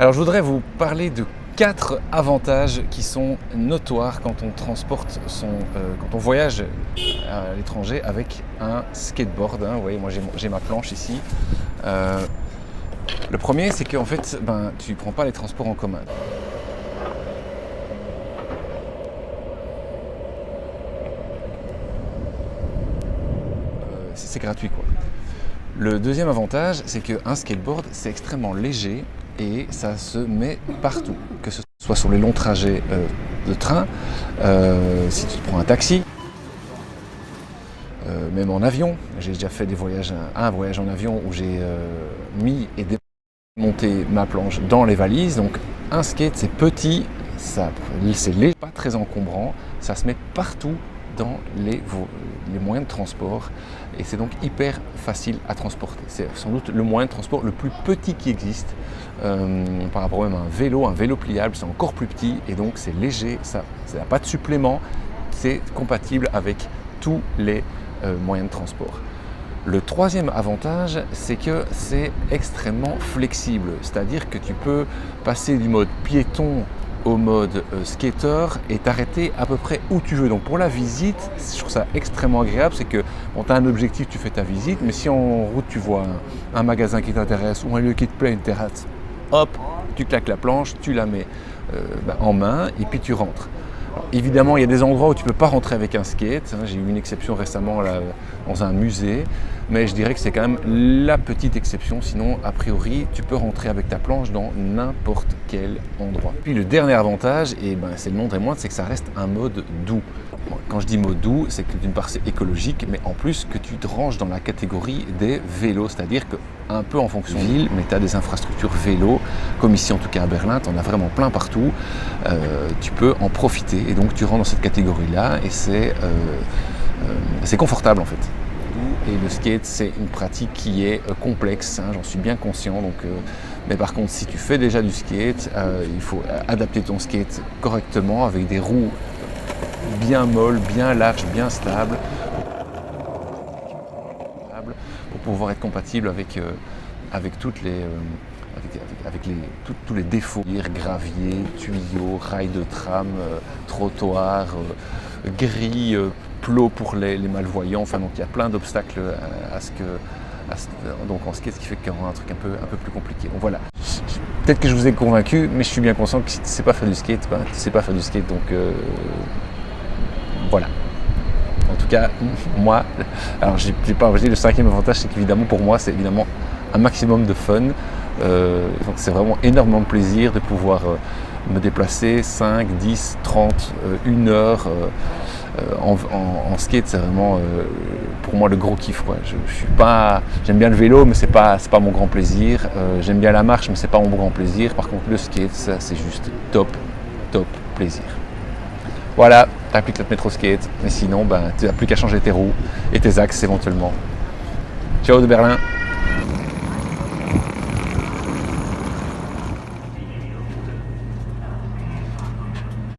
Alors je voudrais vous parler de 4 avantages qui sont notoires quand on transporte quand on voyage à l'étranger avec un skateboard, hein. Vous voyez, moi j'ai ma planche ici. Euh, le premier, c'est qu'en fait, tu ne prends pas les transports en commun. C'est gratuit, quoi. Le deuxième avantage, c'est qu'un skateboard, c'est extrêmement léger et ça se met partout, que ce soit sur les longs trajets de train, si tu te prends un taxi, même en avion. J'ai déjà fait un voyage en avion où j'ai mis et démonté ma planche dans les valises. Donc un skate, c'est petit, c'est léger, pas très encombrant, ça se met partout dans les moyens de transport et c'est donc hyper facile à transporter. C'est sans doute le moyen de transport le plus petit qui existe par rapport même à un vélo pliable, c'est encore plus petit et donc c'est léger, ça n'a pas de supplément, c'est compatible avec tous les moyens de transport. Le troisième avantage, c'est que c'est extrêmement flexible, c'est-à-dire que tu peux passer du mode piéton au mode skater et t'arrêter à peu près où tu veux. Donc pour la visite, je trouve ça extrêmement agréable, c'est que tu as un objectif, tu fais ta visite, mais si en route tu vois un magasin qui t'intéresse ou un lieu qui te plaît, une terrasse, hop, tu claques la planche, tu la mets en main et puis tu rentres. Alors, évidemment, il y a des endroits où tu ne peux pas rentrer avec un skate. J'ai eu une exception récemment là, dans un musée, mais je dirais que c'est quand même la petite exception. Sinon, a priori, tu peux rentrer avec ta planche dans n'importe quel endroit. Puis le dernier avantage, et c'est le moindre et moindre, c'est que ça reste un mode doux. Bon, quand je dis mode doux, c'est que d'une part c'est écologique, mais en plus que tu te ranges dans la catégorie des vélos, c'est-à-dire que un peu en fonction de l'île, mais tu as des infrastructures vélo, comme ici en tout cas à Berlin, tu en as vraiment plein partout, tu peux en profiter et donc tu rentres dans cette catégorie-là et c'est confortable en fait. Et le skate, c'est une pratique qui est complexe, hein, j'en suis bien conscient. Mais par contre, si tu fais déjà du skate, il faut adapter ton skate correctement avec des roues bien molles, bien larges, bien stables, pour pouvoir être compatible avec toutes les, tous les défauts, gravier, tuyaux, rails de tram, trottoirs, grilles, plots pour les malvoyants. Enfin, donc il y a plein d'obstacles donc en skate, ce qui fait qu'il y aura un truc un peu plus compliqué. Donc voilà. Peut-être que je vous ai convaincu, mais je suis bien conscient que si tu ne sais pas faire du skate, tu ne sais pas faire du skate. Donc voilà. En tout cas, moi, alors j'ai pas dit le cinquième avantage, c'est qu'évidemment pour moi, c'est évidemment un maximum de fun. Donc c'est vraiment énormément de plaisir de pouvoir me déplacer 5, 10, 30, 1 heure en skate. C'est vraiment pour moi le gros kiff, quoi. J'aime bien le vélo, mais c'est pas mon grand plaisir. J'aime bien la marche, mais c'est pas mon grand plaisir. Par contre le skate, ça c'est juste top plaisir. Voilà, t'as plus qu'à te mettre au skate, mais sinon tu n'as plus qu'à changer tes roues et tes axes éventuellement. Ciao de Berlin.